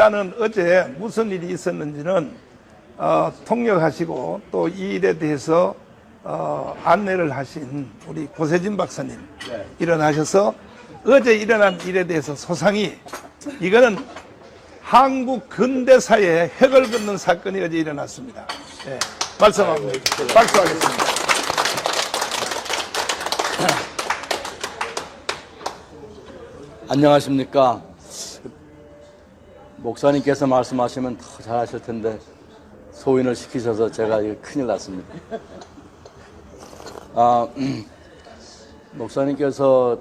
일단은 어제 무슨 일이 있었는지는 통역하시고 또 이 일에 대해서 안내를 하신 우리 고세진 박사님 일어나셔서 어제 일어난 일에 대해서 소상히 이거는 한국 근대사에 획을 긋는 사건이 어제 일어났습니다. 네, 말씀합니다. 박수하겠습니다. 안녕하십니까. 목사님께서 말씀하시면 더 잘하실 텐데 소인을 시키셔서 제가 이거 큰일 났습니다. 목사님께서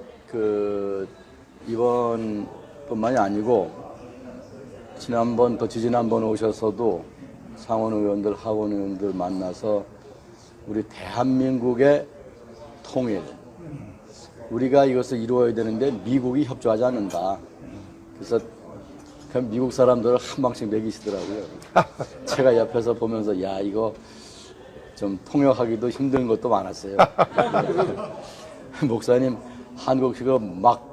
이번뿐만이 아니고 지난번 또 지지난번 오셔서도 상원 의원들, 하원 의원들 만나서 우리 대한민국의 통일, 우리가 이것을 이루어야 되는데 미국이 협조하지 않는다. 그래서 그냥 미국 사람들을 한 방씩 먹이시더라고요. 제가 옆에서 보면서 야, 이거 좀 통역하기도 힘든 것도 많았어요. 목사님 한국식으로 막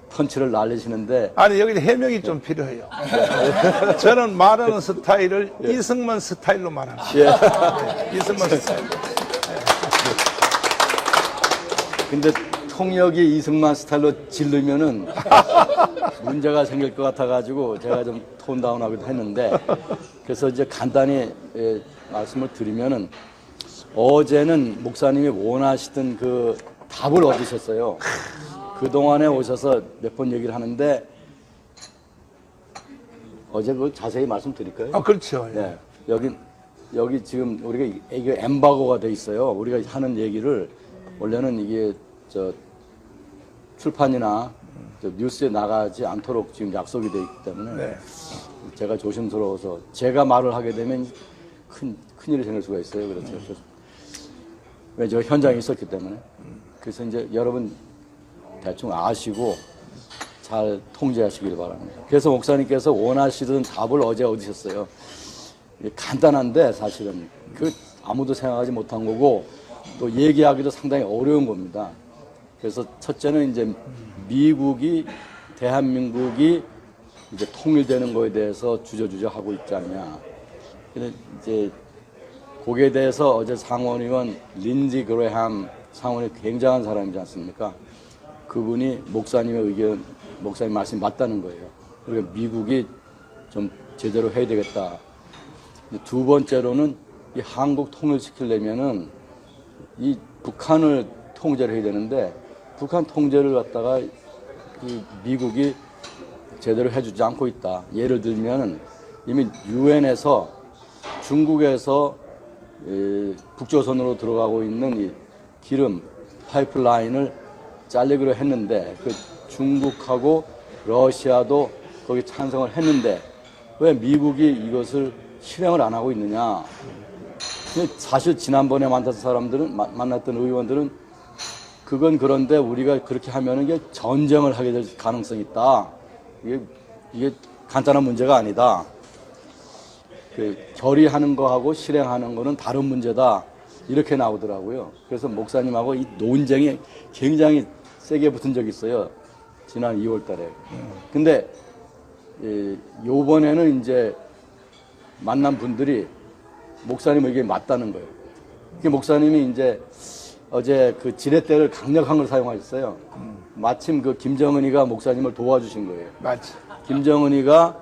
펀치를 날리시는데, 아니 여기 해명이 좀 필요해요. 저는 말하는 스타일을 이승만 스타일로 말합니다. 이승만 스타일. 근데 통역이 이승만 스타일로 질르면은 문제가 생길 것 같아가지고 제가 좀 톤다운하기도 했는데, 그래서 이제 간단히 말씀을 드리면은 어제는 목사님이 원하시던 그 답을 얻으셨어요. 그동안에 오셔서 몇 번 얘기를 하는데 어제 그 자세히 말씀드릴까요? 그렇죠. 네. 여기 지금 우리가 이게 엠바고가 돼 있어요. 우리가 하는 얘기를 원래는 이게 출판이나 뉴스에 나가지 않도록 지금 약속이 돼 있기 때문에 제가 조심스러워서 제가 말을 하게 되면 큰일이 생길 수가 있어요. 그렇죠. 왜 제가 현장에 있었기 때문에. 그래서 이제 여러분 대충 아시고 잘 통제하시길 바랍니다. 그래서 목사님께서 원하시던 답을 어제 얻으셨어요. 간단한데 사실은 아무도 생각하지 못한 거고 또 얘기하기도 상당히 어려운 겁니다. 그래서 첫째는 이제 대한민국이 이제 통일되는 거에 대해서 주저주저 하고 있지 않냐. 근데 이제 거기에 대해서 어제 상원의원 린지 그레함 상원이 굉장한 사람이지 않습니까? 그분이 목사님 말씀이 맞다는 거예요. 그러니까 미국이 좀 제대로 해야 되겠다. 두 번째로는 이 한국 통일시키려면은 이 북한을 통제를 해야 되는데 북한 통제를 갖다가 미국이 제대로 해주지 않고 있다. 예를 들면은 이미 유엔에서 중국에서 북조선으로 들어가고 있는 이 기름 파이프라인을 잘리기로 했는데 중국하고 러시아도 거기 찬성을 했는데 왜 미국이 이것을 실행을 안 하고 있느냐. 사실 지난번에 만났던 의원들은 그건 그런데 우리가 그렇게 하면은 이게 전쟁을 하게 될 가능성이 있다. 이게 간단한 문제가 아니다. 결의하는 거하고 실행하는 거는 다른 문제다. 이렇게 나오더라고요. 그래서 목사님하고 이 논쟁이 굉장히 세게 붙은 적이 있어요. 지난 2월 달에. 근데 요번에는 이제 만난 분들이 목사님 의견이 맞다는 거예요. 목사님이 이제 어제 지렛대를 강력한 걸 사용하셨어요. 마침 김정은이가 목사님을 도와주신 거예요. 맞지. 김정은이가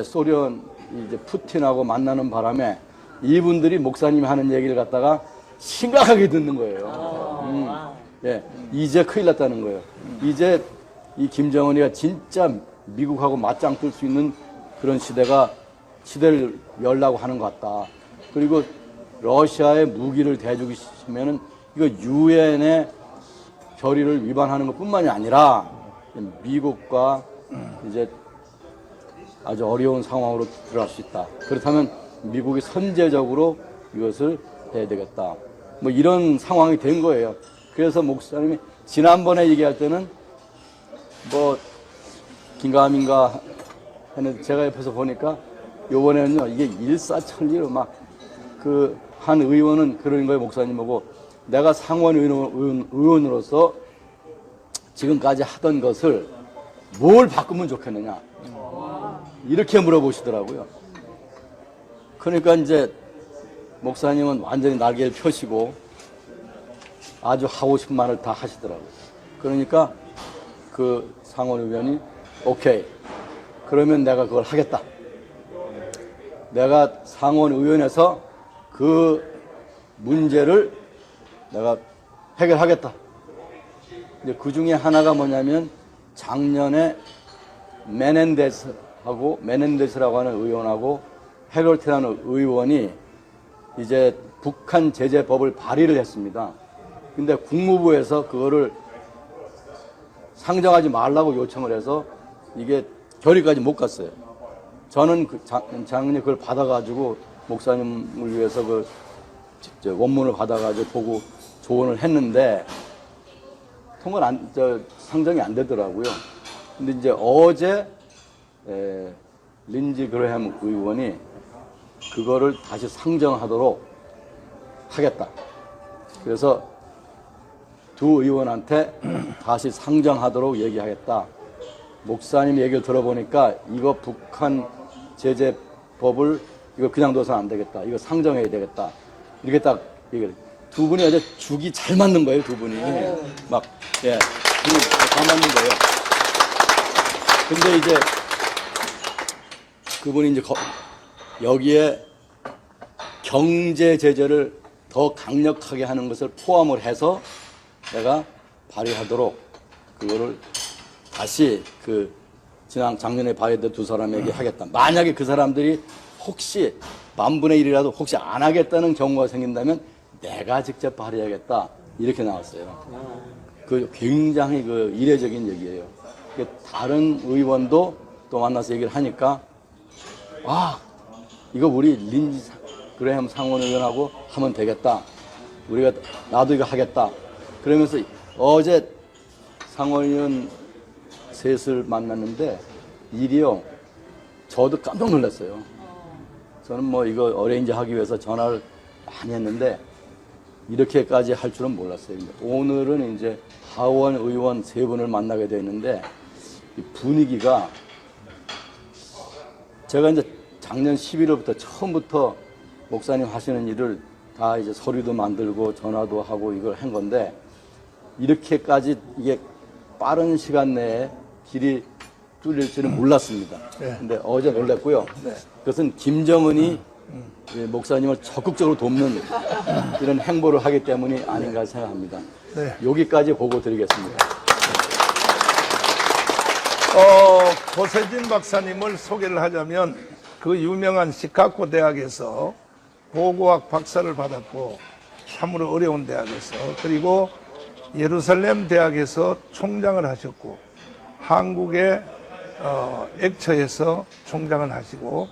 소련 이제 푸틴하고 만나는 바람에 이분들이 목사님이 하는 얘기를 갖다가 심각하게 듣는 거예요. 이제 큰일 났다는 거예요. 이제 이 김정은이가 진짜 미국하고 맞짱 뜰 수 있는 그런 시대를 열라고 하는 것 같다. 그리고 러시아에 무기를 대주기 시면은 이거 유엔의 결의를 위반하는 것 뿐만이 아니라 미국과 이제 아주 어려운 상황으로 들어갈 수 있다. 그렇다면 미국이 선제적으로 이것을 해야 되겠다. 뭐 이런 상황이 된 거예요. 그래서 목사님이 지난번에 얘기할 때는 긴가민가 했는데 제가 옆에서 보니까 요번에는요, 이게 일사천리로 한 의원은 그런 거예요, 목사님 보고. 내가 상원 의원으로서 지금까지 하던 것을 뭘 바꾸면 좋겠느냐. 이렇게 물어보시더라고요. 그러니까 이제 목사님은 완전히 날개를 펴시고 아주 하고 싶은 말을 다 하시더라고요. 그러니까 그 상원 의원이 오케이, 그러면 내가 그걸 하겠다. 내가 상원 의원에서 그 문제를 내가 해결하겠다. 근데 그 중에 하나가 뭐냐면 작년에 메넨데스라고 하는 의원하고 헤럴트라는 의원이 이제 북한 제재법을 발의를 했습니다. 근데 국무부에서 그거를 상정하지 말라고 요청을 해서 이게 결의까지 못 갔어요. 저는 작년에 그걸 받아가지고 목사님을 위해서 원문을 받아가지고 보고 조언을 했는데 상정이 안 되더라고요. 근데 이제 어제 린지 그레햄 의원이 그거를 다시 상정하도록 하겠다. 그래서 두 의원한테 다시 상정하도록 얘기하겠다. 목사님 얘기를 들어보니까 이거 북한 제재법을 이거 그냥 둬서는 안 되겠다. 이거 상정해야 되겠다. 이렇게 딱 얘기를. 두 분이 아주 죽이 잘 맞는 거예요, 두 분이. 막, 예, 죽이 잘 맞는 거예요. 근데 이제 그분이 이제 여기에 경제 제재를 더 강력하게 하는 것을 포함을 해서 내가 발의하도록 그거를 다시 작년에 발의된 두 사람에게 하겠다. 만약에 그 사람들이 혹시 10,000분의 1이라도 혹시 안 하겠다는 경우가 생긴다면 내가 직접 발의하겠다. 이렇게 나왔어요. 그 굉장히 이례적인 얘기예요. 다른 의원도 또 만나서 얘기를 하니까 이거 우리 린지 그레햄 상원 의원하고 하면 되겠다. 나도 이거 하겠다. 그러면서 어제 상원 의원 셋을 만났는데 일이요. 저도 깜짝 놀랐어요. 저는 이거 어레인지 하기 위해서 전화를 많이 했는데 이렇게까지 할 줄은 몰랐어요. 오늘은 이제 하원 의원 세 분을 만나게 되었는데 이 분위기가 제가 이제 작년 11월부터 처음부터 목사님 하시는 일을 다 이제 서류도 만들고 전화도 하고 이걸 한 건데 이렇게까지 이게 빠른 시간 내에 길이 뚫릴 줄은 몰랐습니다. 근데 어제 놀랐고요. 그것은 김정은이 목사님을 적극적으로 돕는 이런 행보를 하기 때문이 아닌가 생각합니다. 여기까지 보고 드리겠습니다. 고세진 박사님을 소개를 하자면 그 유명한 시카고 대학에서 고고학 박사를 받았고 참으로 어려운 대학에서 그리고 예루살렘 대학에서 총장을 하셨고 한국의 액처에서 총장을 하시고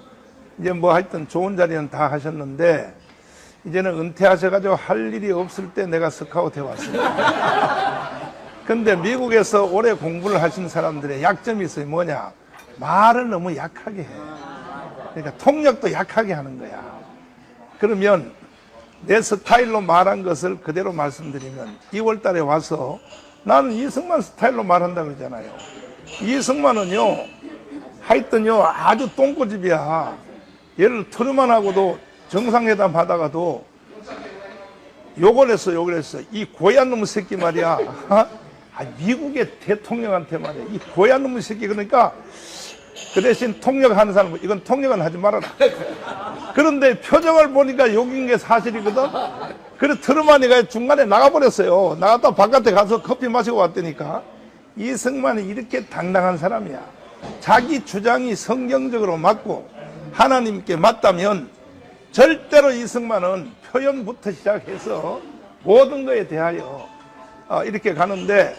이제 하여튼 좋은 자리는 다 하셨는데 이제는 은퇴하셔가지고 할 일이 없을 때 내가 스카우트 해왔습니다. 근데 미국에서 오래 공부를 하신 사람들의 약점이 있어요. 뭐냐? 말을 너무 약하게 해. 그러니까 통역도 약하게 하는 거야. 그러면 내 스타일로 말한 것을 그대로 말씀드리면 2월 달에 와서 나는 이승만 스타일로 말한다 그러잖아요. 이승만은요, 하여튼요, 아주 똥꼬집이야. 얘를 트루만하고도 정상회담 하다가도 욕을 했어. 이 고얀 놈의 새끼 말이야. 미국의 대통령한테 말이야. 이 고얀 놈의 새끼. 그러니까 그 대신 통역하는 사람은 이건 통역은 하지 말아라. 그런데 표정을 보니까 욕인 게 사실이거든. 그래서 트루만이가 중간에 나가버렸어요. 나갔다 바깥에 가서 커피 마시고 왔다니까. 이승만이 이렇게 당당한 사람이야. 자기 주장이 성경적으로 맞고 하나님께 맞다면 절대로 이승만은 표현부터 시작해서 모든 것에 대하여 이렇게 가는데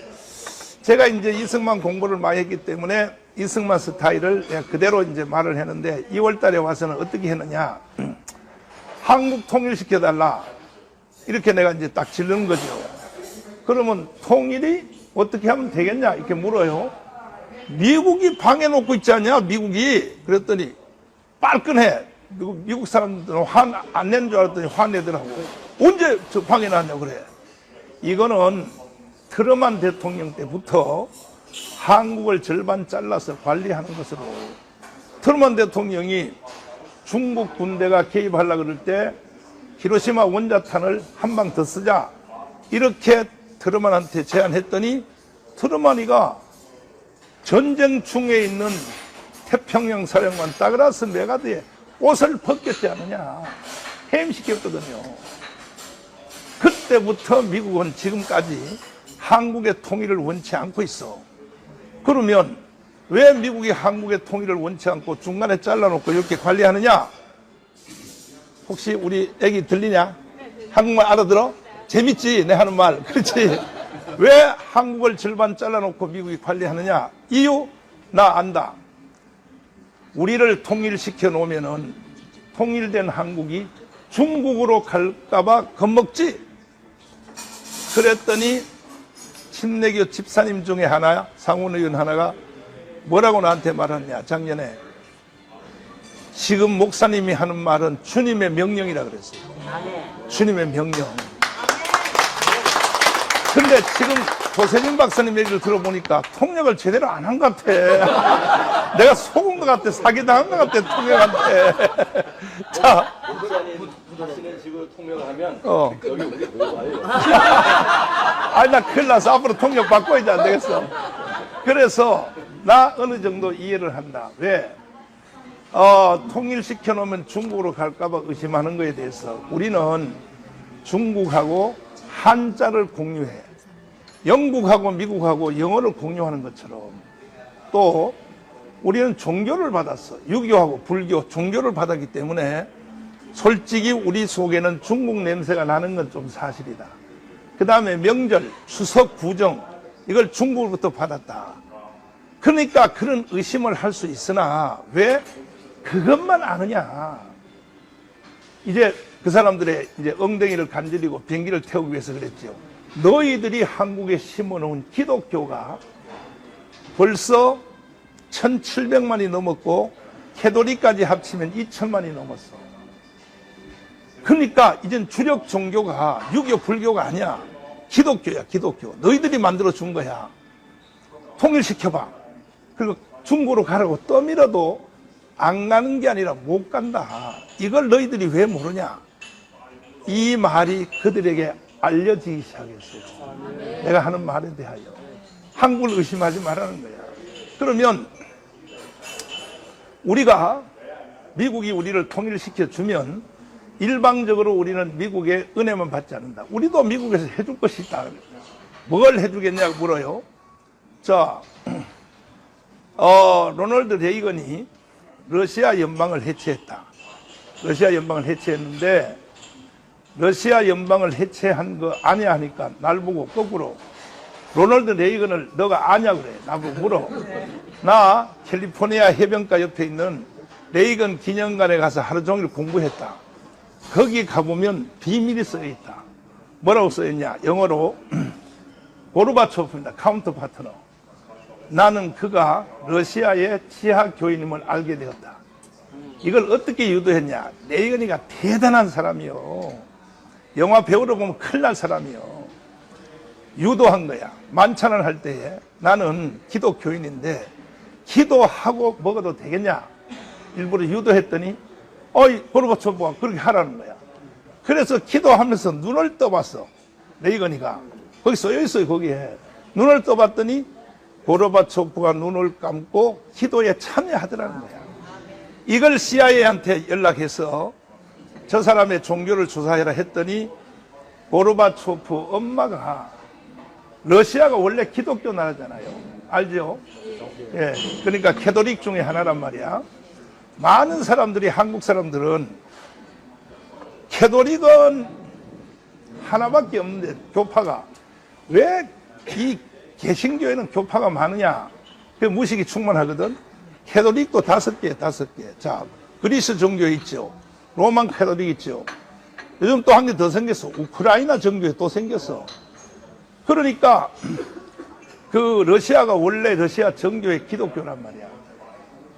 제가 이제 이승만 공부를 많이 했기 때문에 이승만 스타일을 그대로 이제 말을 했는데 2월 달에 와서는 어떻게 했느냐. 한국 통일시켜달라. 이렇게 내가 이제 딱 질르는 거죠. 그러면 통일이 어떻게 하면 되겠냐? 이렇게 물어요. 미국이 방해놓고 있지 않냐? 미국이. 그랬더니 빨끈해. 미국 사람들은 화 안 내는 줄 알았더니 화내더라고. 언제 저 방해놨냐고 그래. 이거는 트루만 대통령 때부터 한국을 절반 잘라서 관리하는 것으로 트루먼 대통령이 중국 군대가 개입하려고 그럴 때 히로시마 원자탄을 한 방 더 쓰자 이렇게 트루먼한테 제안했더니 트루먼이가 전쟁 중에 있는 태평양 사령관 다그라스 메가드에 옷을 벗겼지 않느냐 해임시켰거든요. 그때부터 미국은 지금까지 한국의 통일을 원치 않고 있어. 그러면 왜 미국이 한국의 통일을 원치 않고 중간에 잘라놓고 이렇게 관리하느냐? 혹시 우리 애기 들리냐? 한국말 알아들어? 재밌지? 내 하는 말. 그렇지? 왜 한국을 절반 잘라놓고 미국이 관리하느냐? 이유? 나 안다. 우리를 통일시켜 놓으면은 통일된 한국이 중국으로 갈까봐 겁먹지? 그랬더니 침례교 집사님 중에 하나야, 상원 의원 하나가 뭐라고 나한테 말하냐, 작년에. 지금 목사님이 하는 말은 주님의 명령이라 그랬어요. 주님의 명령. 근데 지금 고세진 박사님 얘기를 들어보니까 통역을 제대로 안 한 것 같아. 내가 속은 것 같아. 사기당한 것 같아, 통역한테. 자. 목사님 식으로 통역을 하면 여기 우리 왜 와요? 아니, 나 큰일 나서 앞으로 통역 바꿔야지 안 되겠어. 그래서 나 어느 정도 이해를 한다. 왜? 통일시켜 놓으면 중국으로 갈까봐 의심하는 거에 대해서 우리는 중국하고 한자를 공유해. 영국하고 미국하고 영어를 공유하는 것처럼 또 우리는 종교를 받았어. 유교하고 불교, 종교를 받았기 때문에 솔직히 우리 속에는 중국 냄새가 나는 건 좀 사실이다. 그 다음에 명절, 추석, 구정 이걸 중국으로부터 받았다. 그러니까 그런 의심을 할 수 있으나 왜 그것만 아느냐. 이제 그 사람들의 이제 엉덩이를 간지리고 비행기를 태우기 위해서 그랬죠. 너희들이 한국에 심어놓은 기독교가 벌써 1700만이 넘었고 캐톨릭까지 합치면 2000만이 넘었어. 그러니까 이젠 주력 종교가 유교 불교가 아니야. 기독교야, 기독교. 너희들이 만들어준 거야. 통일시켜봐. 그리고 중국으로 가라고 떠밀어도 안 가는 게 아니라 못 간다. 이걸 너희들이 왜 모르냐? 이 말이 그들에게 알려지기 시작했어요. 내가 하는 말에 대하여. 한국을 의심하지 말라는 거야. 그러면 우리가 미국이 우리를 통일시켜주면 일방적으로 우리는 미국의 은혜만 받지 않는다. 우리도 미국에서 해줄 것이 있다. 뭘 해주겠냐고 물어요. 자, 로널드 레이건이 러시아 연방을 해체했다. 러시아 연방을 해체했는데 러시아 연방을 해체한 거 아냐 하니까 날 보고 거꾸로 로널드 레이건을 너가 아냐 그래. 나보고 물어. 나 캘리포니아 해변가 옆에 있는 레이건 기념관에 가서 하루 종일 공부했다. 거기 가보면 비밀이 써있다. 뭐라고 써있냐? 영어로 고르바초프입니다. 카운터 파트너. 나는 그가 러시아의 지하 교인임을 알게 되었다. 이걸 어떻게 유도했냐? 레이건이가 대단한 사람이요. 영화 배우러 보면 큰일 날 사람이요. 유도한 거야. 만찬을 할 때에 나는 기독교인인데 기도하고 먹어도 되겠냐? 일부러 유도했더니 어이 고르바초프가 그렇게 하라는 거야. 그래서 기도하면서 눈을 떠봤어. 레이건이가. 거기 써있어요. 거기에. 눈을 떠봤더니 고르바초프가 눈을 감고 기도에 참여하더라는 거야. 이걸 CIA한테 연락해서 저 사람의 종교를 조사해라 했더니 고르바초프 엄마가 러시아가 원래 기독교 나라잖아요. 알죠? 예. 그러니까 캐톨릭 중에 하나란 말이야. 많은 사람들이, 한국 사람들은 캐톨릭은 하나밖에 없는데 교파가 왜 이 개신교에는 교파가 많으냐? 그 무식이 충만하거든. 캐톨릭도 5개. 자, 그리스 종교 있죠. 로만 캐톨릭 있죠. 요즘 또 한 개 더 생겼어. 우크라이나 종교에 또 생겼어. 그러니까 그 러시아가 원래 러시아 정교의 기독교란 말이야.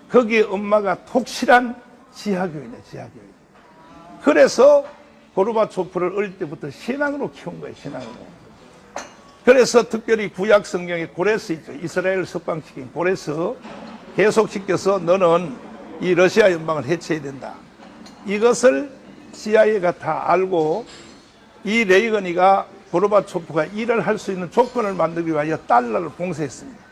거기에 엄마가 독실한 지하교인이야, 지하교인. 그래서 고르바초프를 어릴 때부터 신앙으로 키운 거예요, 신앙으로. 그래서 특별히 구약 성경에 고레스 있죠. 이스라엘을 석방시킨 고레스 계속 시켜서 너는 이 러시아 연방을 해체해야 된다. 이것을 CIA가 다 알고 이 레이건이가 고르바초프가 일을 할 수 있는 조건을 만들기 위하여 달러를 봉쇄했습니다.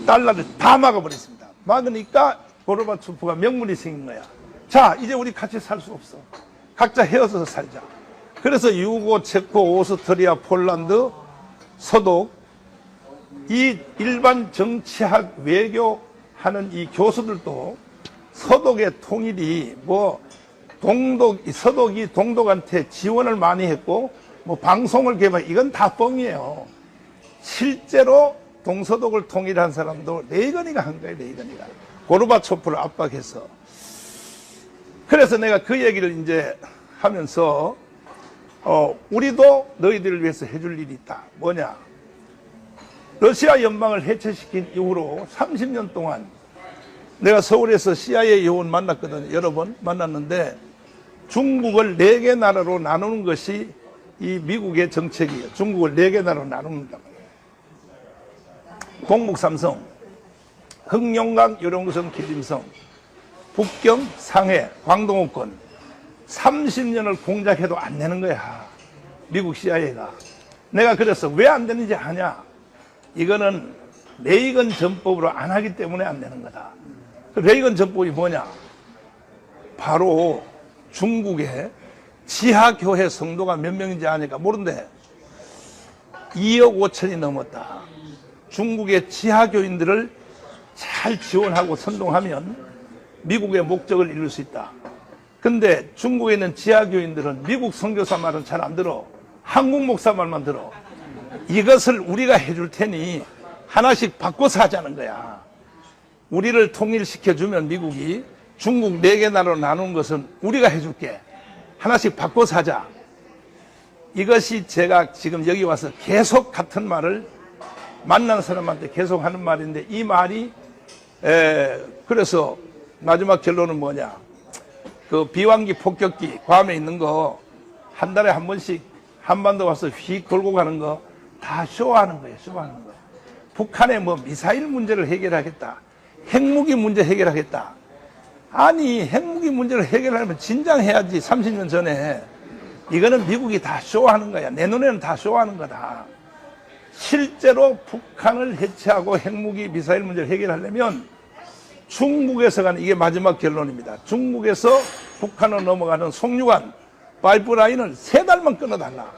달러를 다 막아버렸습니다. 막으니까 고르바초프가 명분이 생긴 거야. 자, 이제 우리 같이 살 수 없어. 각자 헤어져서 살자. 그래서 유고, 체코, 오스트리아, 폴란드, 서독, 이 일반 정치학 외교하는 이 교수들도 서독의 통일이 서독이 동독한테 지원을 많이 했고 방송을 개발, 이건 다 뻥이에요. 실제로 동서독을 통일한 사람도 레이건이가 한 거예요. 레이건이가 고르바초프를 압박해서. 그래서 내가 그 얘기를 이제 하면서 우리도 너희들을 위해서 해줄 일이 있다. 뭐냐? 러시아 연방을 해체시킨 이후로 30년 동안 내가 서울에서 CIA 요원 만났거든요. 여러 번 만났는데 중국을 4개 나라로 나누는 것이 이 미국의 정책이에요. 중국을 4개 나라로 나눕니다. 동북 삼성, 흑룡강, 요령성, 기림성, 북경, 상해, 광동호권 30년을 공작해도 안 되는 거야. 미국 CIA가. 내가 그래서 왜 안 되는지 아냐? 이거는 레이건 전법으로 안 하기 때문에 안 되는 거다. 그 레이건 전법이 뭐냐? 바로 중국의 지하교회 성도가 몇 명인지 아니까 모른대. 2억 5천이 넘었다. 중국의 지하교인들을 잘 지원하고 선동하면 미국의 목적을 이룰 수 있다. 근데 중국에 있는 지하교인들은 미국 선교사 말은 잘 안 들어. 한국 목사 말만 들어. 이것을 우리가 해줄 테니 하나씩 바꿔서 하자는 거야. 우리를 통일시켜주면 미국이 중국 4개 나라로 나눈 것은 우리가 해줄게. 하나씩 바꿔서 하자. 이것이 제가 지금 여기 와서 계속 같은 말을 만난 사람한테 계속 하는 말인데 이 말이 그래서 마지막 결론은 뭐냐? 그 비왕기 폭격기 괌에 있는 거 한 달에 한 번씩 한반도 와서 휙 돌고 가는 거 다 쇼하는 거예요. 쇼하는 거. 북한의 미사일 문제를 해결하겠다. 핵무기 문제 해결하겠다. 아니 핵무기 문제를 해결하려면 진작해야지. 30년 전에. 이거는 미국이 다 쇼하는 거야. 내 눈에는 다 쇼하는 거다. 실제로 북한을 해체하고 핵무기 미사일 문제를 해결하려면 중국에서 가는, 이게 마지막 결론입니다. 중국에서 북한으로 넘어가는 송유관 파이프라인을 3달만 끊어달라.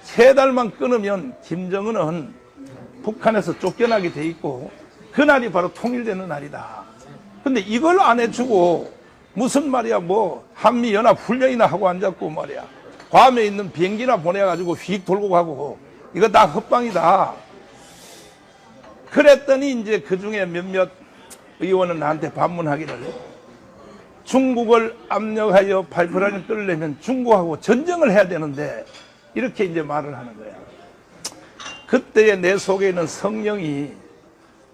3달만 끊으면 김정은은 북한에서 쫓겨나게 돼 있고 그날이 바로 통일되는 날이다. 근데 이걸 안 해주고 무슨 말이야, 한미연합 훈련이나 하고 앉았고 말이야. 괌에 있는 비행기나 보내가지고 휙 돌고 가고 이거 다 헛방이다. 그랬더니 이제 그 중에 몇몇 의원은 나한테 반문하기를 중국을 압력하여 파이프라인을 끌려면 중국하고 전쟁을 해야 되는데 이렇게 이제 말을 하는 거야. 그때의 내 속에 있는 성령이,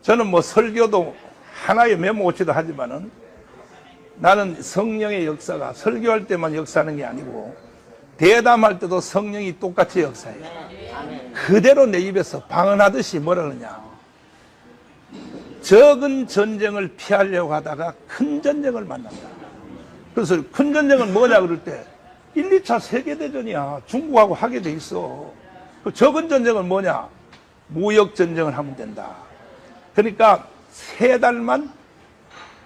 저는 설교도 하나의 메모치도 하지만은 나는 성령의 역사가 설교할 때만 역사하는 게 아니고 대담할 때도 성령이 똑같이 역사해요. 그대로 내 입에서 방언하듯이 뭐라 그러냐. 적은 전쟁을 피하려고 하다가 큰 전쟁을 만난다. 그래서 큰 전쟁은 뭐냐 그럴 때 1, 2차 세계대전이야. 중국하고 하게 돼 있어. 그 적은 전쟁은 뭐냐? 무역전쟁을 하면 된다. 그러니까 3달만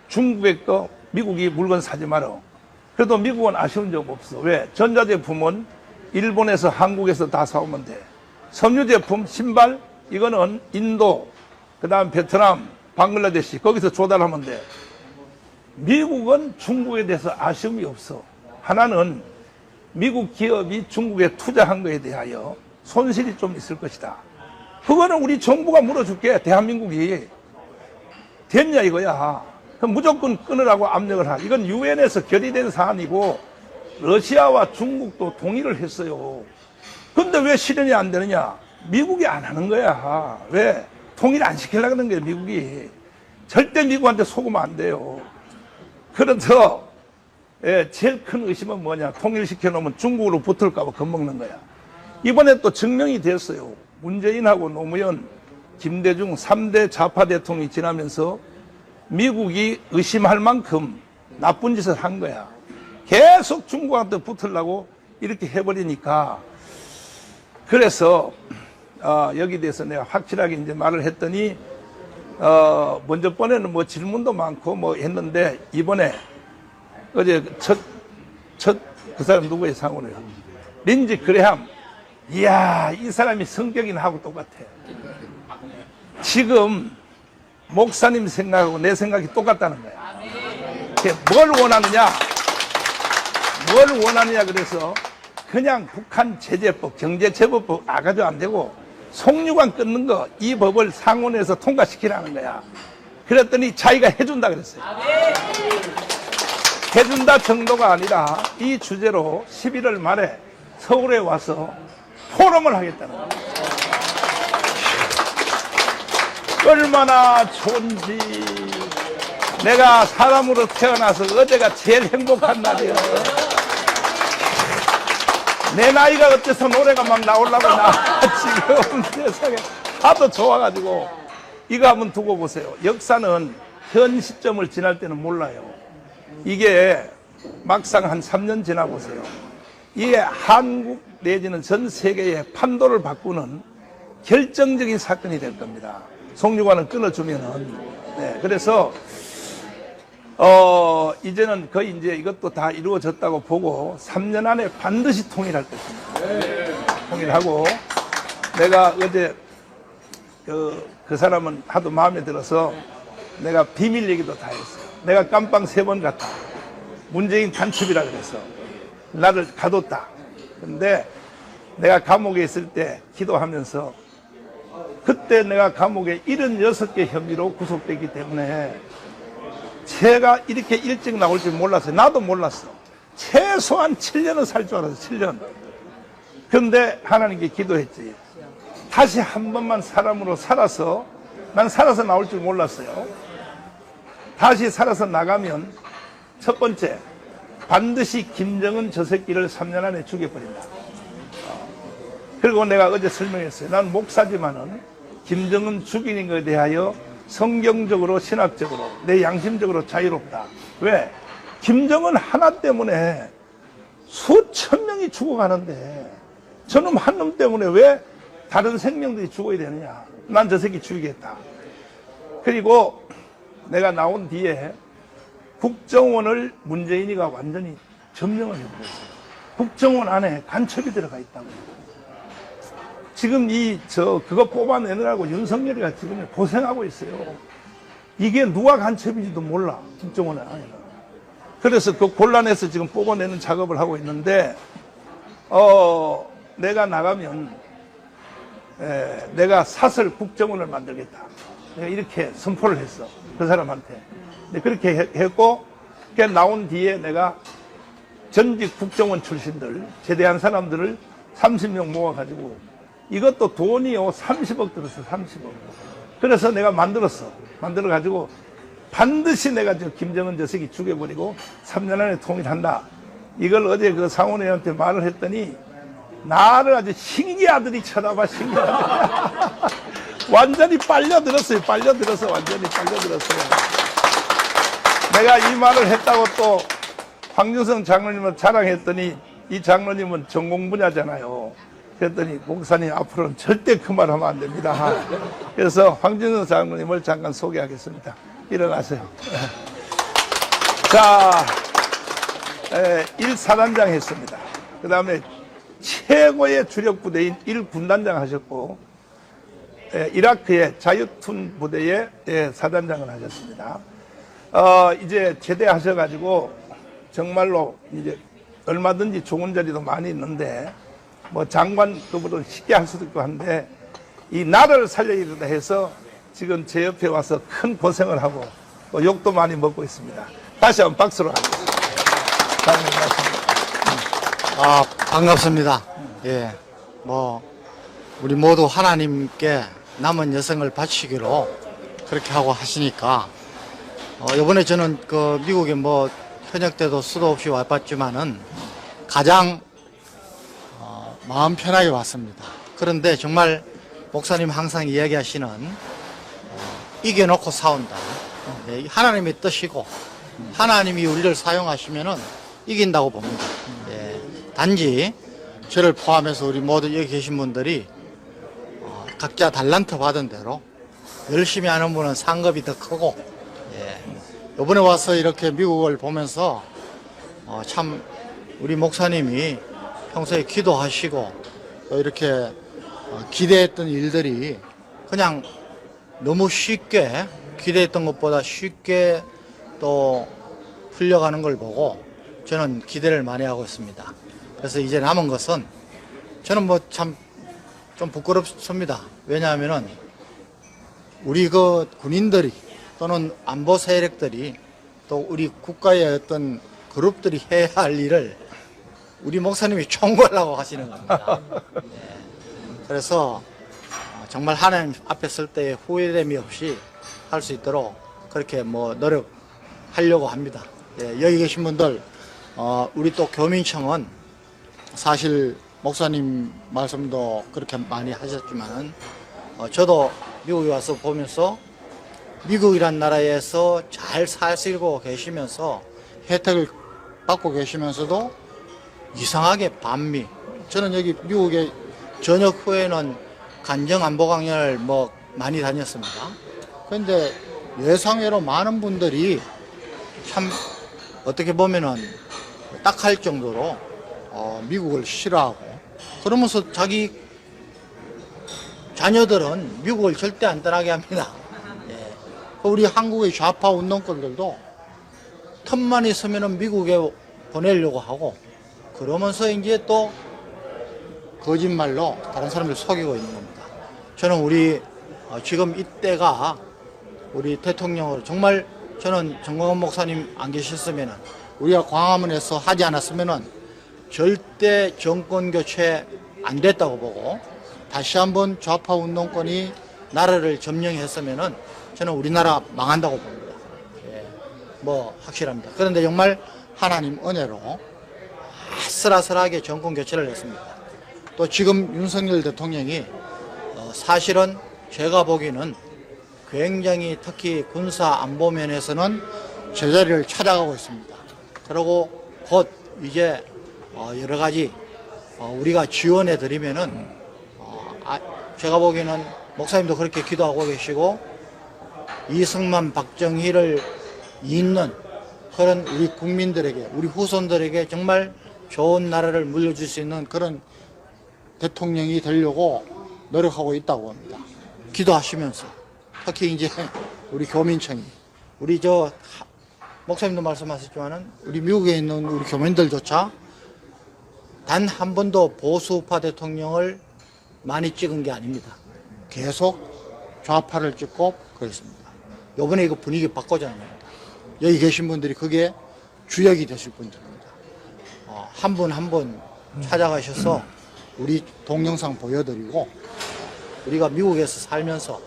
중국의 거 미국이 물건 사지 마라. 그래도 미국은 아쉬운 적 없어. 왜? 전자제품은 일본에서 한국에서 다 사오면 돼. 섬유제품, 신발, 이거는 인도, 그 다음 베트남, 방글라데시, 거기서 조달하면 돼. 미국은 중국에 대해서 아쉬움이 없어. 하나는 미국 기업이 중국에 투자한 거에 대하여 손실이 좀 있을 것이다. 그거는 우리 정부가 물어줄게. 대한민국이. 됐냐 이거야. 그럼 무조건 끊으라고 압력을 하. 이건 유엔에서 결의된 사안이고 러시아와 중국도 동의를 했어요. 근데 왜 실현이 안 되느냐? 미국이 안 하는 거야. 왜? 통일 안 시키려고 하는 거예요, 미국이. 절대 미국한테 속으면 안 돼요. 그래서 제일 큰 의심은 뭐냐? 통일시켜 놓으면 중국으로 붙을까 봐 겁먹는 거야. 이번에 또 증명이 됐어요. 문재인하고 노무현, 김대중 3대 좌파 대통령이 지나면서 미국이 의심할 만큼 나쁜 짓을 한 거야. 계속 중국한테 붙으려고 이렇게 해버리니까. 그래서 여기 대해서 내가 확실하게 이제 말을 했더니 먼저 번에는 뭐 질문도 많고 뭐 했는데 이번에 어제 그 사람 누구의 상호래요? 린지 그레함. 이야, 이 사람이 성격이 나하고 똑같아. 지금 목사님 생각하고 내 생각이 똑같다는 거야. 뭘 원하느냐? 뭘 원하느냐 그래서 그냥 북한 제재법, 경제제보법 나가도 안 되고 송유관 끊는 거 이 법을 상원에서 통과시키라는 거야. 그랬더니 자기가 해준다 그랬어요. 해준다 정도가 아니라 이 주제로 11월 말에 서울에 와서 포럼을 하겠다는 거야. 얼마나 좋은지. 내가 사람으로 태어나서 어제가 제일 행복한 날이야. 내 나이가 어때서 노래가 막 나오려고 나 지금 세상에 하도 좋아가지고 이거 한번 두고 보세요. 역사는 현 시점을 지날 때는 몰라요. 이게 막상 한 3년 지나보세요. 이게 한국 내지는 전 세계의 판도를 바꾸는 결정적인 사건이 될 겁니다. 송유관을 끊어주면은. 네, 그래서 이제는 거의 이제 이것도 다 이루어졌다고 보고 3년 안에 반드시 통일할 것입니다. 통일하고 내가 어제 그 사람은 하도 마음에 들어서 내가 비밀 얘기도 다 했어요. 내가 깜빵 3번 갔다. 문재인 간첩이라 그래서 나를 가뒀다. 근데 내가 감옥에 있을 때 기도하면서 그때 내가 감옥에 76개 혐의로 구속됐기 때문에 제가 이렇게 일찍 나올 줄 몰랐어요. 나도 몰랐어. 최소한 7년은 살 줄 알았어. 7년. 그런데 하나님께 기도했지. 다시 한 번만 사람으로 살아서, 난 살아서 나올 줄 몰랐어요. 다시 살아서 나가면 첫 번째, 반드시 김정은 저 새끼를 3년 안에 죽여버린다. 그리고 내가 어제 설명했어요. 난 목사지만은 김정은 죽이는 것에 대하여 성경적으로 신학적으로 내 양심적으로 자유롭다. 왜? 김정은 하나 때문에 수천 명이 죽어가는데 저놈 한 놈 때문에 왜 다른 생명들이 죽어야 되느냐. 난 저 새끼 죽이겠다. 그리고 내가 나온 뒤에 국정원을 문재인이가 완전히 점령을 해버렸어요. 국정원 안에 간첩이 들어가 있다고. 지금 그거 뽑아내느라고 윤석열이가 지금 고생하고 있어요. 이게 누가 간첩인지도 몰라. 국정원 안에. 그래서 그 곤란해서 지금 뽑아내는 작업을 하고 있는데, 내가 나가면, 내가 사설 국정원을 만들겠다. 내가 이렇게 선포를 했어. 그 사람한테. 그렇게 했고, 나온 뒤에 내가 전직 국정원 출신들, 제대한 사람들을 30명 모아가지고, 이것도 돈이요, 30억 들었어, 30억. 그래서 내가 만들어가지고, 반드시 내가 저 김정은 저 새끼 죽여버리고, 3년 안에 통일한다. 이걸 어제 그 상원의원한테 말을 했더니, 나를 아주 신기하더니 쳐다봐, 신기하더니. 완전히 빨려들었어요. 완전히 빨려들었어요. 내가 이 말을 했다고 또 황준성 장로님을 자랑했더니 이 장로님은 전공 분야잖아요. 그랬더니 목사님 앞으로는 절대 그 말 하면 안 됩니다. 그래서 황준성 장로님을 잠깐 소개하겠습니다. 일어나세요. 자, 1사단장 했습니다. 그 다음에 최고의 주력 부대인 1군단장 하셨고, 이라크의 자유툰 부대의 사단장을 하셨습니다. 이제 제대하셔가지고 정말로 이제 얼마든지 좋은 자리도 많이 있는데 뭐 장관급으로 쉽게 할 수도 있고 한데 이 나라를 살려야 해서 지금 제 옆에 와서 큰 고생을 하고 또 욕도 많이 먹고 있습니다. 다시 한번 박수로 하겠습니다. 반갑습니다. 예, 우리 모두 하나님께 남은 여생을 바치기로 그렇게 하고 하시니까, 이번에 저는 미국에 현역 때도 수도 없이 와봤지만은 가장, 마음 편하게 왔습니다. 그런데 정말 목사님 항상 이야기하시는, 이겨놓고 싸운다. 예, 하나님의 뜻이고 하나님이 우리를 사용하시면은 이긴다고 봅니다. 예, 단지 저를 포함해서 우리 모두 여기 계신 분들이 각자 달란트 받은 대로 열심히 하는 분은 상급이 더 크고, 예, 이번에 와서 이렇게 미국을 보면서 참 우리 목사님이 평소에 기도하시고 또 이렇게 기대했던 일들이 그냥 너무 쉽게, 기대했던 것보다 쉽게 또 풀려가는 걸 보고 저는 기대를 많이 하고 있습니다. 그래서 이제 남은 것은 저는 뭐 참 좀 부끄럽습니다. 왜냐하면은 우리 그 군인들이 또는 안보 세력들이 또 우리 국가의 어떤 그룹들이 해야 할 일을 우리 목사님이 총괄하고 하시는 겁니다. 예. 그래서 정말 하나님 앞에 설 때 후회됨이 없이 할 수 있도록 그렇게 뭐 노력하려고 합니다. 예, 여기 계신 분들, 우리 또 교민청은 사실 목사님 말씀도 그렇게 많이 하셨지만은, 저도 미국에 와서 보면서 미국이란 나라에서 잘 사시고 계시면서 혜택을 받고 계시면서도 이상하게 반미, 저는 여기 미국에 전역 후에는 간정안보 강연을 뭐 많이 다녔습니다. 그런데 예상외로 많은 분들이 참 어떻게 보면은 딱할 정도로 미국을 싫어하고, 그러면서 자기 자녀들은 미국을 절대 안 떠나게 합니다. 예. 우리 한국의 좌파 운동권들도 틈만 있으면은 미국에 보내려고 하고, 그러면서 이제 또 거짓말로 다른 사람을 속이고 있는 겁니다. 저는 우리 지금 이때가 우리 대통령으로 정말, 저는 정광훈 목사님 안 계셨으면은, 우리가 광화문에서 하지 않았으면은 절대 정권 교체 안 됐다고 보고, 다시 한번 좌파 운동권이 나라를 점령했으면은 저는 우리나라 망한다고 봅니다. 예, 뭐 확실합니다. 그런데 정말 하나님 은혜로 아슬아슬하게 정권 교체를 했습니다. 또 지금 윤석열 대통령이 사실은 제가 보기에는 굉장히 특히 군사 안보 면에서는 제자리를 찾아가고 있습니다. 그리고 곧 이제 여러 가지 우리가 지원해 드리면은 제가 보기에는 목사님도 그렇게 기도하고 계시고, 이승만 박정희를 잇는 그런 우리 국민들에게, 우리 후손들에게 정말 좋은 나라를 물려줄 수 있는 그런 대통령이 되려고 노력하고 있다고 합니다. 기도하시면서 특히 이제 우리 교민청이, 우리 목사님도 말씀하셨지만은 우리 미국에 있는 우리 교민들조차 단 한 번도 보수파 대통령을 많이 찍은 게 아닙니다. 계속 좌파를 찍고 그랬습니다. 요번에 이거 분위기 바꿔자는 겁니다. 여기 계신 분들이 그게 주역이 되실 분들입니다. 한 분 한 분 찾아가셔서 우리 동영상 보여드리고, 우리가 미국에서 살면서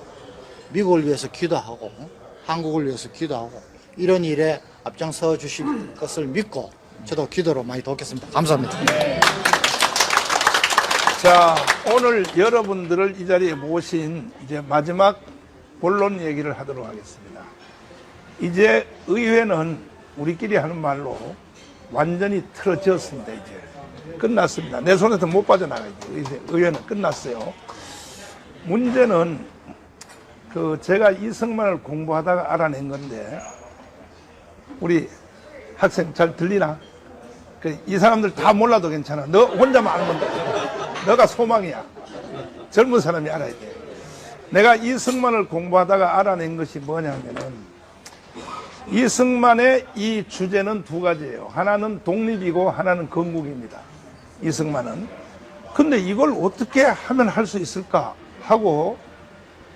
미국을 위해서 기도하고 한국을 위해서 기도하고 이런 일에 앞장서 주실 것을 믿고 저도 기도로 많이 돕겠습니다. 감사합니다. 자, 오늘 여러분들을 이 자리에 모신 이제 마지막 본론 얘기를 하도록 하겠습니다. 이제 의회는 우리끼리 하는 말로 완전히 틀어졌습니다. 이제 끝났습니다. 내 손에서 못 빠져나가죠. 의회는 끝났어요. 문제는 제가 이승만을 공부하다가 알아낸 건데, 우리 학생 잘 들리나? 이 사람들 다 몰라도 괜찮아. 너 혼자만 아는 건데. 너가 소망이야. 젊은 사람이 알아야 돼. 내가 이승만을 공부하다가 알아낸 것이 뭐냐면은, 이승만의 이 주제는 두 가지예요. 하나는 독립이고 하나는 건국입니다. 이승만은. 근데 이걸 어떻게 하면 할 수 있을까 하고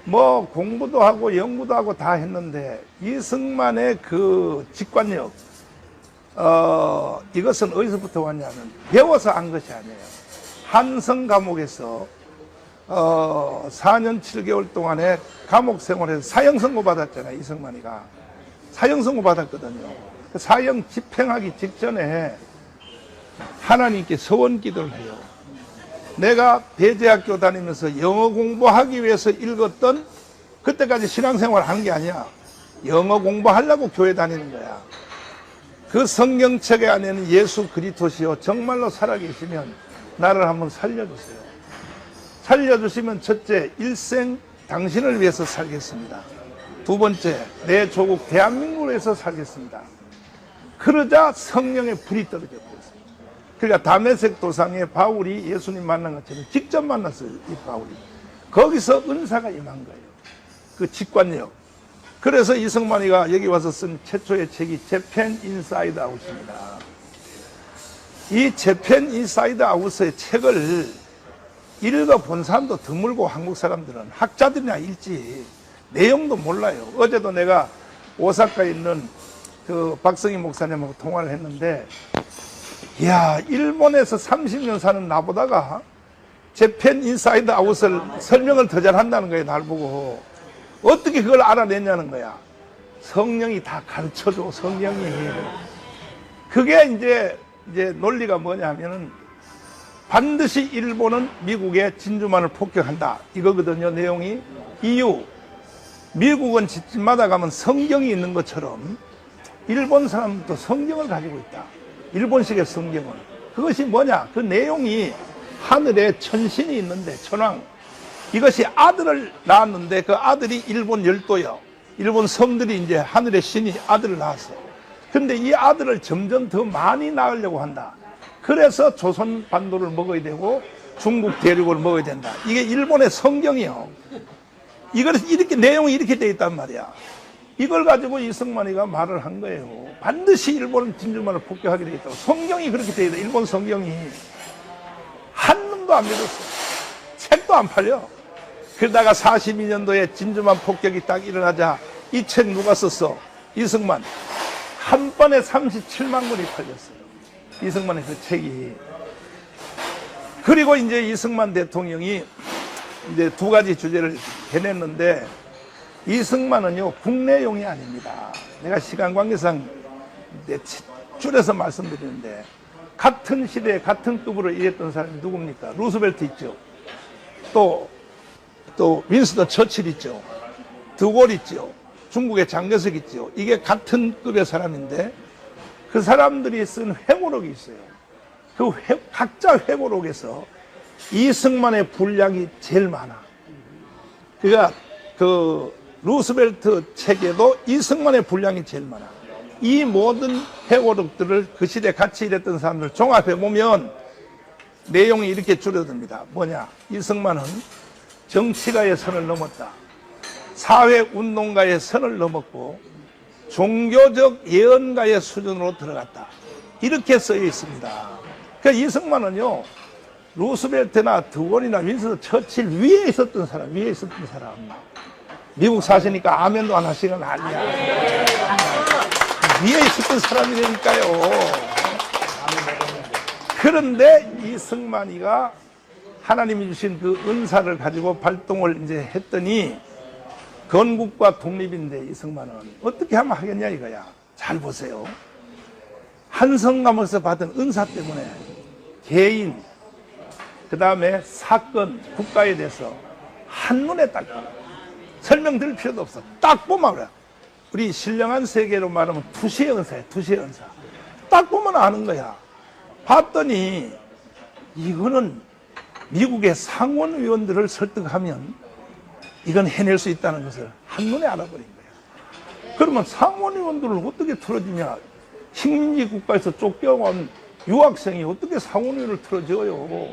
뭐 공부도 하고 연구도 하고 다 했는데, 이승만의 그 직관력, 이것은 어디서부터 왔냐면 배워서 한 것이 아니에요. 한성 감옥에서 4년 7개월 동안의 감옥 생활에서 사형 선고 받았잖아요. 이승만이가 사형 선고 받았거든요. 그 사형 집행하기 직전에 하나님께 서원 기도를 해요. 내가 배제학교 다니면서 영어 공부하기 위해서 읽었던, 그때까지 신앙생활 하는 게 아니야. 영어 공부하려고 교회 다니는 거야. 그 성경책에 안에는 예수 그리스도시요 정말로 살아계시면 나를 한번 살려주세요. 살려주시면 첫째, 일생 당신을 위해서 살겠습니다. 두 번째, 내 조국 대한민국을 위해서 살겠습니다. 그러자 성령의 불이 떨어져 버렸어요. 그러니까 다메섹 도상에 바울이 예수님 만난 것처럼 직접 만났어요. 이 바울이. 거기서 은사가 임한 거예요. 그 직관력. 그래서 이승만이가 여기 와서 쓴 최초의 책이 재팬 인사이드 아웃입니다. 이 재팬 인사이드 아웃의 책을 읽어본 사람도 드물고 한국 사람들은 학자들이나 읽지 내용도 몰라요. 어제도 내가 오사카에 있는 그 박성희 목사님하고 통화를 했는데, 이야, 일본에서 30년 사는 나보다가 재팬 인사이드 아웃을 설명을 더 잘한다는 거예요. 날 보고. 어떻게 그걸 알아냈냐는 거야. 성령이 다 가르쳐줘, 성령이. 그게 이제 논리가 뭐냐면은 반드시 일본은 미국의 진주만을 폭격한다. 이거거든요, 내용이. 이유. 미국은 집집마다 가면 성경이 있는 것처럼 일본 사람도 성경을 가지고 있다. 일본식의 성경을. 그것이 뭐냐? 그 내용이 하늘에 천신이 있는데, 천왕. 이것이 아들을 낳았는데 그 아들이 일본 열도요. 일본 섬들이 이제 하늘의 신이 아들을 낳았어. 근데 이 아들을 점점 더 많이 낳으려고 한다. 그래서 조선 반도를 먹어야 되고 중국 대륙을 먹어야 된다. 이게 일본의 성경이요. 이걸 이렇게 내용이 이렇게 돼 있단 말이야. 이걸 가지고 이승만이가 말을 한 거예요. 반드시 일본은 진주만을 폭격하게 되겠다고. 성경이 그렇게 돼 있다. 일본 성경이. 한 놈도 안 믿었어. 책도 안 팔려. 그러다가 42년도에 진주만 폭격이 딱 일어나자 이 책 누가 썼어? 이승만. 한 번에 37만 권이 팔렸어요. 이승만의 그 책이. 그리고 이제 이승만 대통령이 이제 두 가지 주제를 해냈는데, 이승만은요, 국내용이 아닙니다. 내가 시간 관계상 줄여서 말씀드리는데, 같은 시대에 같은 급으로 일했던 사람이 누굽니까? 루스벨트 있죠. 또 윈스턴 처칠 있죠. 드골 있죠. 중국의 장개석 있죠. 이게 같은 급의 사람인데 그 사람들이 쓴 회고록이 있어요. 그 각자 회고록에서 이승만의 분량이 제일 많아. 그러니까 그 루스벨트 책에도 이승만의 분량이 제일 많아. 이 모든 회고록들을 그 시대에 같이 일했던 사람들 종합해 보면 내용이 이렇게 줄어듭니다. 뭐냐? 이승만은 정치가의 선을 넘었다. 사회운동가의 선을 넘었고 종교적 예언가의 수준으로 들어갔다. 이렇게 쓰여 있습니다. 그러니까 이승만은요, 루스벨트나 드골이나 윈스턴 처칠 위에 있었던 사람. 미국 사시니까 아멘도 안 하시는 건 아니야. 위에 있었던 사람이라니까요. 그런데 이승만이가 하나님이 주신 그 은사를 가지고 발동을 이제 했더니 건국과 독립인데, 이승만은 어떻게 하면 하겠냐 이거야. 잘 보세요. 한성감에서 받은 은사 때문에 개인, 그 다음에 사건, 국가에 대해서 한눈에 딱 설명드릴 필요도 없어. 딱 보면 그래. 우리 신령한 세계로 말하면 투시의 은사야. 투시의 은사. 딱 보면 아는 거야. 봤더니 이거는 미국의 상원의원들을 설득하면 이건 해낼 수 있다는 것을 한눈에 알아버린 거야. 그러면 상원의원들을 어떻게 틀어주냐? 식민지 국가에서 쫓겨온 유학생이 어떻게 상원의원을 틀어줘요?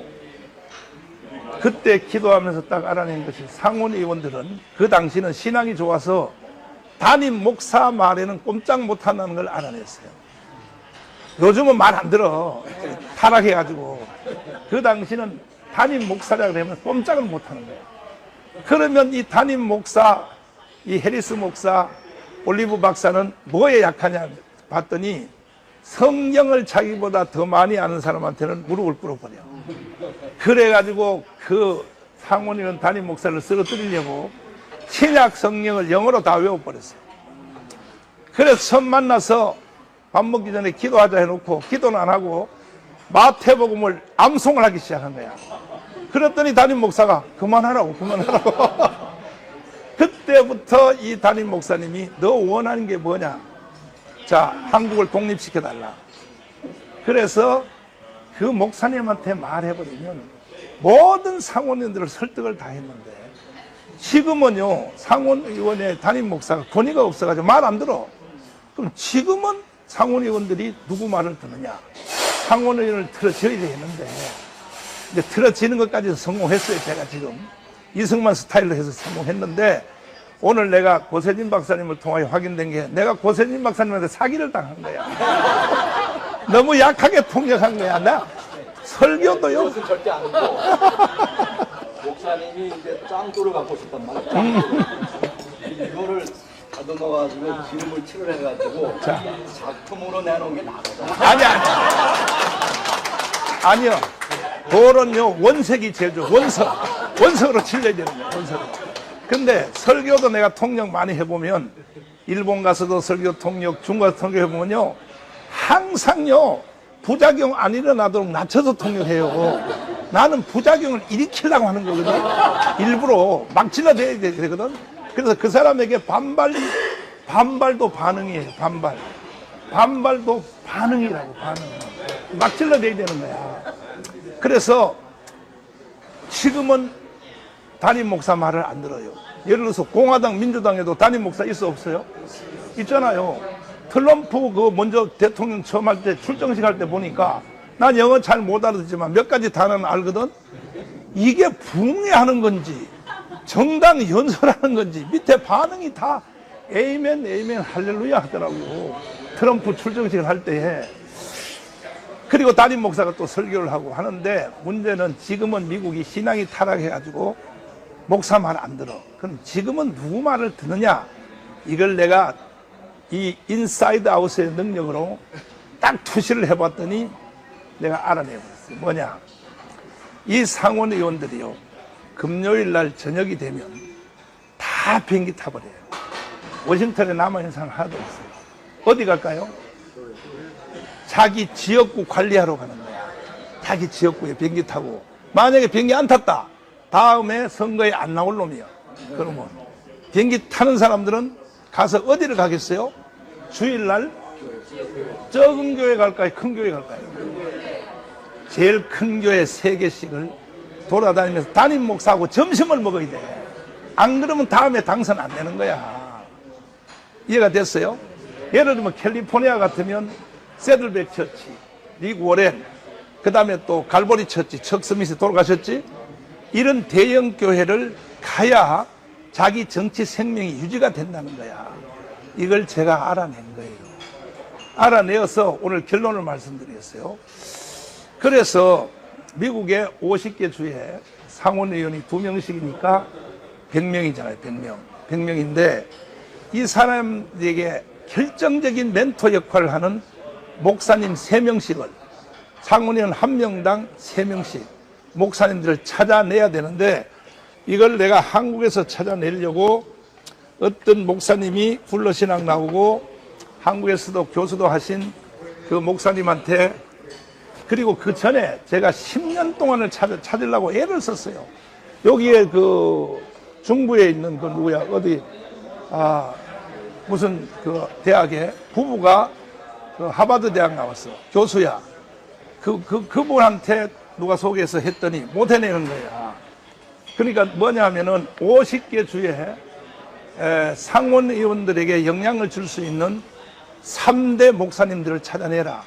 그때 기도하면서 딱 알아낸 것이, 상원의원들은 그 당시는 신앙이 좋아서 담임 목사 말에는 꼼짝 못한다는 걸 알아냈어요. 요즘은 말 안 들어. 타락해가지고. 그 당시는 담임 목사라고 하면 꼼짝을 못하는 거예요. 그러면 이 담임 목사, 이 해리스 목사, 올리브 박사는 뭐에 약하냐 봤더니 성경을 자기보다 더 많이 아는 사람한테는 무릎을 꿇어버려. 그래가지고 그 상원의원 담임 목사를 쓰러뜨리려고 신약 성경을 영어로 다 외워버렸어요. 그래서 처음 만나서 밥 먹기 전에 기도하자 해놓고 기도는 안 하고 마태복음을 암송을 하기 시작한 거야. 그랬더니 담임 목사가 그만하라고. 그때부터 이 담임 목사님이 너 원하는 게 뭐냐? 자, 한국을 독립시켜달라. 그래서 그 목사님한테 말해버리면 모든 상원의원들을 설득을 다 했는데 지금은요, 상원의원의 담임 목사가 권위가 없어가지고 말 안 들어. 그럼 지금은 상원의원들이 누구 말을 듣느냐? 상원의원을 틀어줘야 되는데, 이제 틀어지는 것까지 성공했어요. 제가 지금 이승만 스타일로 해서 성공했는데, 오늘 내가 고세진 박사님을 통하여 확인된 게 내가 고세진 박사님한테 사기를 당한 거야. 너무 약하게 통역한 거야. 나 설교도요. 그것은 절대 아니고 목사님이 이제 짱돌을 갖고 싶단 말이야. 이거를 다듬어가지고 기름을 칠해가지고 작품으로 내놓은 게 나거든. 아니요. 돌은요, 원색이 제일 좋아. 원석으로 칠려야 되는 거야. 원석으로. 근데 설교도 내가 통역 많이 해보면, 일본 가서도 설교 통역, 중국 가서 통역 해보면요, 항상요, 부작용 안 일어나도록 낮춰서 통역해요. 나는 부작용을 일으키려고 하는 거거든. 일부러 막 질러대야 되거든. 그래서 그 사람에게 반발도 반응이에요. 반발도 반응이라고, 반응. 막 질러대야 되는 거야. 그래서 지금은 담임 목사 말을 안 들어요. 예를 들어서 공화당, 민주당에도 담임 목사 있어 없어요? 있잖아요. 트럼프 그 먼저 대통령 처음 할 때 출정식 할 때 보니까 난 영어 잘 못 알아듣지만 몇 가지 단어는 알거든. 이게 붕해하는 건지 정당 연설하는 건지 밑에 반응이 다 에이멘 할렐루야 하더라고요. 트럼프 출정식을 할 때에. 그리고 담임 목사가 또 설교를 하고 하는데, 문제는 지금은 미국이 신앙이 타락해가지고 목사 말 안 들어. 그럼 지금은 누구 말을 듣느냐? 이걸 내가 이 인사이드 아웃의 능력으로 딱 투시를 해봤더니 내가 알아내버렸어요. 뭐냐? 이 상원의원들이요, 금요일 날 저녁이 되면 다 비행기 타버려요. 워싱턴에 남아있는 사람 하나도 없어요. 어디 갈까요? 자기 지역구 관리하러 가는 거야. 자기 지역구에 비행기 타고. 만약에 비행기 안 탔다, 다음에 선거에 안 나올 놈이야. 그러면 비행기 타는 사람들은 가서 어디를 가겠어요? 주일날 적은 교회 갈까요? 큰 교회 갈까요? 제일 큰 교회 3개씩을 돌아다니면서 담임 목사하고 점심을 먹어야 돼. 안 그러면 다음에 당선 안 되는 거야. 이해가 됐어요? 예를 들면 캘리포니아 같으면 세들백 처치, 릭 워렌, 그 다음에 또 갈보리 처치, 척 스미스 돌아가셨지? 이런 대형 교회를 가야 자기 정치 생명이 유지가 된다는 거야. 이걸 제가 알아낸 거예요. 알아내어서 오늘 결론을 말씀드렸어요. 그래서 미국의 50개 주에 상원의원이 2명씩이니까 100명이잖아요. 100명인데 이 사람에게 결정적인 멘토 역할을 하는 목사님 3명씩을, 상원의원 1명당 3명씩 목사님들을 찾아내야 되는데, 이걸 내가 한국에서 찾아내려고 어떤 목사님이 굴러신학 나오고 한국에서도 교수도 하신 그 목사님한테, 그리고 그 전에 제가 10년 동안을 찾으려고 애를 썼어요. 여기에 그 중부에 있는 그 누구야, 어디, 무슨 그 대학에 부부가 그 하버드 대학 나왔어. 교수야. 그분한테 누가 소개해서 했더니 못 해내는 거야. 그러니까 뭐냐면은 50개 주에 상원의원들에게 영향을 줄 수 있는 3대 목사님들을 찾아내라.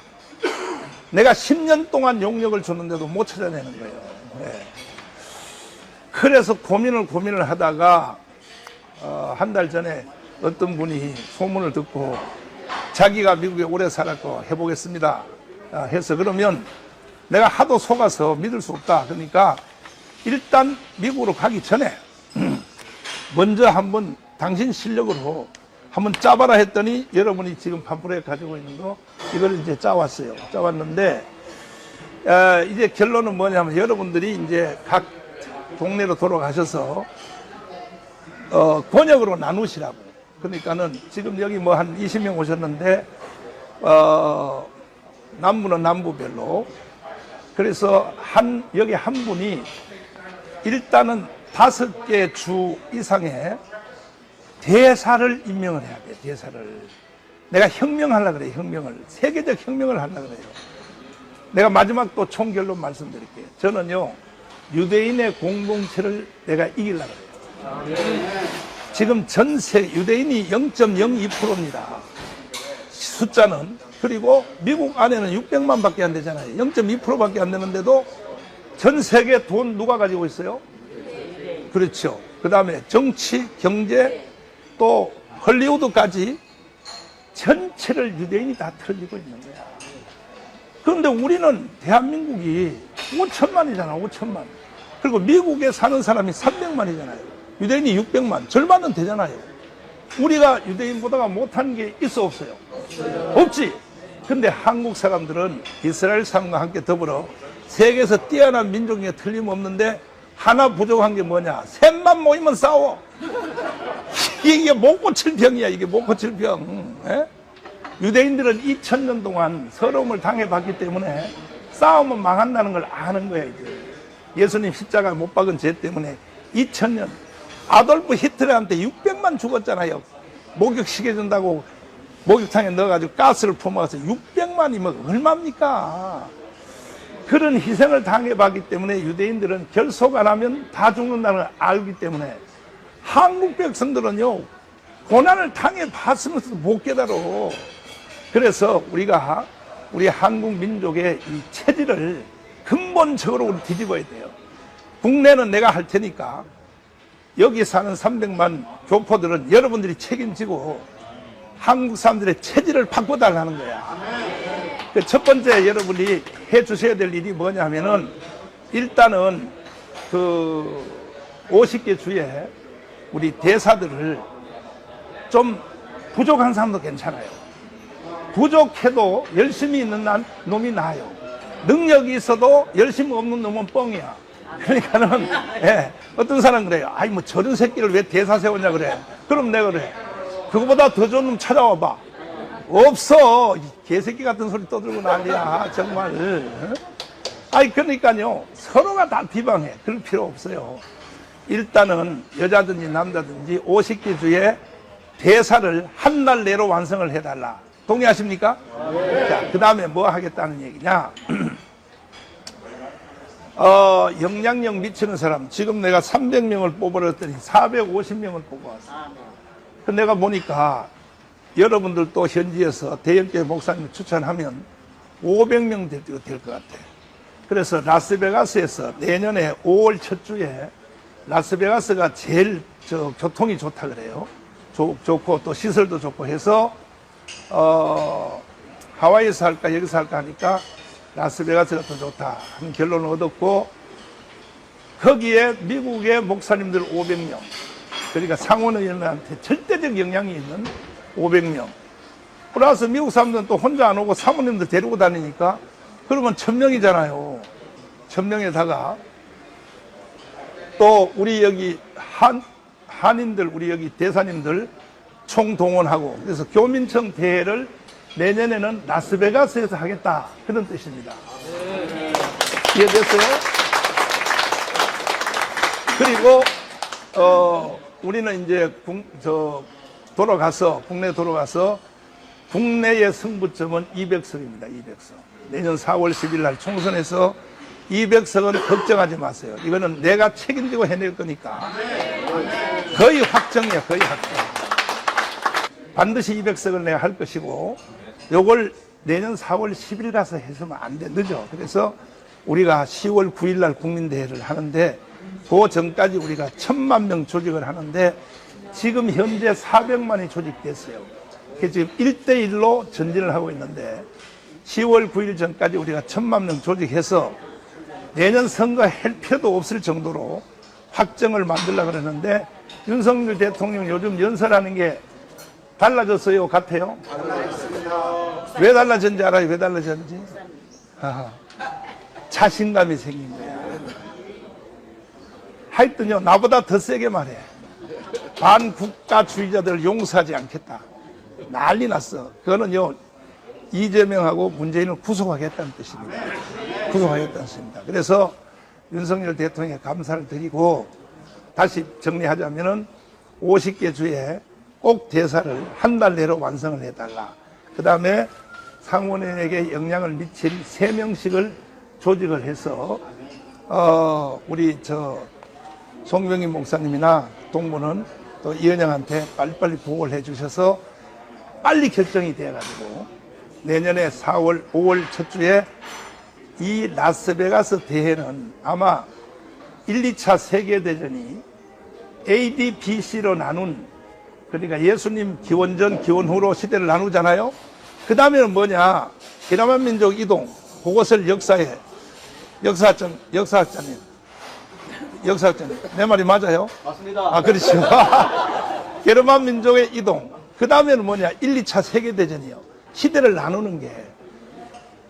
내가 10년 동안 용역을 줬는데도 못 찾아내는 거예요. 네. 그래서 고민을 하다가 한 달 전에 어떤 분이 소문을 듣고 자기가 미국에 오래 살았고 해보겠습니다 해서, 그러면 내가 하도 속아서 믿을 수 없다. 그러니까 일단 미국으로 가기 전에 먼저 한번 당신 실력으로 한번 짜봐라 했더니, 여러분이 지금 팜프렛 가지고 있는 거 이걸 이제 짜왔어요. 짜왔는데 이제 결론은 뭐냐면, 여러분들이 이제 각 동네로 돌아가셔서 권역으로 나누시라고. 그러니까는 지금 여기 뭐 한 20명 오셨는데 남부는 남부별로. 그래서 여기 한 분이 일단은 5개 주 이상의 대사를 임명을 해야 돼, 대사를. 내가 혁명하려고 그래요, 혁명을. 세계적 혁명을 하려고 그래요. 내가 마지막 또 총결론 말씀드릴게요. 저는요, 유대인의 공동체를 내가 이기려고 그래요. 지금 전 세계, 유대인이 0.02%입니다. 숫자는. 그리고 미국 안에는 600만 밖에 안 되잖아요. 0.2%밖에 안 되는데도 전 세계 돈 누가 가지고 있어요? 그렇죠. 그 다음에 정치, 경제, 또 헐리우드까지 전체를 유대인이 다 틀어지고 있는 거야. 그런데 우리는 대한민국이 5천만이잖아, 5천만. 그리고 미국에 사는 사람이 300만이잖아요. 유대인이 600만, 절반은 되잖아요. 우리가 유대인보다가 못한 게 있어, 없어요? 없지. 근데 한국 사람들은 이스라엘 사람과 함께 더불어 세계에서 뛰어난 민족이 틀림없는데 하나 부족한 게 뭐냐? 셋만 모이면 싸워. 이게 못 고칠 병이야, 이게 못 고칠 병. 에? 유대인들은 2000년 동안 서러움을 당해봤기 때문에 싸우면 망한다는 걸 아는 거야, 이제. 예수님 십자가 못 박은 죄 때문에 2000년. 아돌프 히틀러한테 600만 죽었잖아요. 목욕시켜준다고 목욕탕에 넣어가지고 가스를 품어서 600만이면 얼마입니까? 그런 희생을 당해봤기 때문에 유대인들은 결속 안 하면 다 죽는다는 걸 알기 때문에 한국 백성들은요, 고난을 당해봤으면서도 못 깨달아. 그래서 우리가 우리 한국 민족의 이 체질을 근본적으로 우리 뒤집어야 돼요. 국내는 내가 할 테니까 여기 사는 300만 교포들은 여러분들이 책임지고 한국 사람들의 체질을 바꿔달라는 거야. 첫 번째 여러분이 해 주셔야 될 일이 뭐냐 하면은 일단은 그 50개 주에 우리 대사들을 좀 부족한 사람도 괜찮아요. 부족해도 열심히 있는 놈이 나아요. 능력이 있어도 열심히 없는 놈은 뻥이야. 그러니까는 예, 어떤 사람 그래요. 아이 뭐 저런 새끼를 왜 대사 세웠냐 그래. 그럼 내가 그래. 그거보다 더 좋은 놈 찾아와 봐. 없어. 이 개새끼 같은 소리 떠들고 난리야. 정말. 아이 그러니까요. 서로가 다 비방해. 그럴 필요 없어요. 일단은 여자든지 남자든지 50개 주에 대사를 한 달 내로 완성을 해달라. 동의하십니까? 자, 그 다음에 뭐 하겠다는 얘기냐. 영향력 미치는 사람. 지금 내가 300명을 뽑아놨더니 450명을 뽑아왔어. 내가 보니까 여러분들도 현지에서 대형교회 목사님 추천하면 500명 될 것 같아. 그래서 라스베가스에서 내년에 5월 첫 주에 라스베가스가 제일 교통이 좋다 그래요. 좋고 또 시설도 좋고 해서 하와이에서 할까 여기서 할까 하니까 라스베가스가 더 좋다 하는 결론을 얻었고, 거기에 미국의 목사님들 500명, 그러니까 상원의원한테 절대적 영향이 있는 500명 플러스 미국 사람들은 또 혼자 안 오고 사모님들 데리고 다니니까 그러면 1000명이잖아요. 1000명에다가 또 우리 여기 한인들, 우리 여기 대사님들 총동원하고, 그래서 교민청 대회를 내년에는 라스베가스에서 하겠다, 그런 뜻입니다. 이해됐어요? 그리고 우리는 이제 국내 돌아가서 국내의 승부점은 200석입니다. 200석. 내년 4월 10일 날 총선에서 200석은 걱정하지 마세요. 이거는 내가 책임지고 해낼 거니까. 거의 확정이야, 거의 확정. 반드시 200석을 내가 할 것이고, 요걸 내년 4월 10일 가서 해서는 안 돼. 늦어. 그래서 우리가 10월 9일 날 국민대회를 하는데, 그 전까지 우리가 1000만 명 조직을 하는데, 지금 현재 400만이 조직됐어요. 그래서 지금 1대1로 전진을 하고 있는데, 10월 9일 전까지 우리가 1000만 명 조직해서 내년 선거할 필요도 없을 정도로 확정을 만들려고 그러는데, 윤석열 대통령 요즘 연설하는 게 달라졌어요? 같아요? 달라졌습니다. 왜 달라졌는지 알아요? 왜 달라졌는지? 자신감이 생긴 거야. 하여튼요, 나보다 더 세게 말해. 반국가주의자들을 용서하지 않겠다. 난리 났어. 그거는요, 이재명하고 문재인을 구속하겠다는 뜻입니다. 구속하겠다는 뜻입니다. 그래서 윤석열 대통령에 감사를 드리고, 다시 정리하자면은 50개 주에 꼭 대사를 한 달 내로 완성을 해달라. 그 다음에 상원에게 영향을 미칠 3명씩을 조직을 해서 우리 송병인 목사님이나 동무는 또 이은영한테 빨리빨리 보고를 해주셔서 빨리 결정이 돼가지고 내년에 4월, 5월 첫 주에 이 라스베가스 대회는 아마 1, 2차 세계대전이 A, D, B, C로 나눈, 그러니까 예수님 기원 전, 기원 후로 시대를 나누잖아요. 그 다음에는 뭐냐, 게르만 민족 이동, 그것을 역사학자님, 내 말이 맞아요? 맞습니다. 아, 그렇죠. 게르만 민족의 이동, 그 다음에는 뭐냐, 1, 2차 세계대전이요. 시대를 나누는 게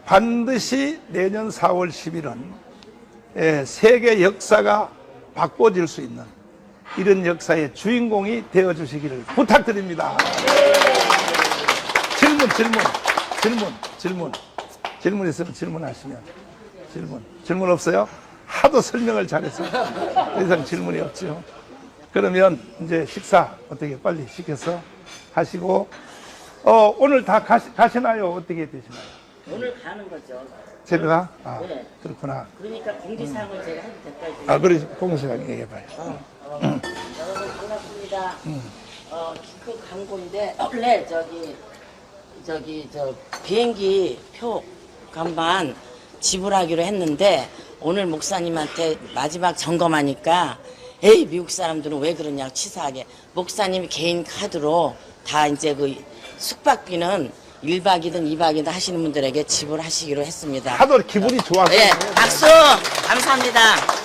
반드시 내년 4월 10일은 세계 역사가 바꿔질 수 있는 이런 역사의 주인공이 되어주시기를 부탁드립니다. 질문 있으면 질문하시면. 질문 없어요? 하도 설명을 잘해서 더 이상 질문이 없죠. 그러면 이제 식사 어떻게 빨리 시켜서 하시고, 오늘 다 가시나요? 어떻게 되시나요? 오늘 가는 거죠. 제가? 아, 네. 그렇구나. 그러니까 공지사항을 제가 해도 될까요? 아, 그래, 공시하게 얘기해봐요. 여러분 반갑습니다. 기크 광고인데 원래 비행기 표 값만 지불하기로 했는데 오늘 목사님한테 마지막 점검하니까 에이 미국 사람들은 왜 그러냐 치사하게 목사님 개인 카드로 다 이제 그 숙박비는 1박이든 2박이든 하시는 분들에게 지불하시기로 했습니다. 하도 기분이 좋아서. 네, 박수 감사합니다.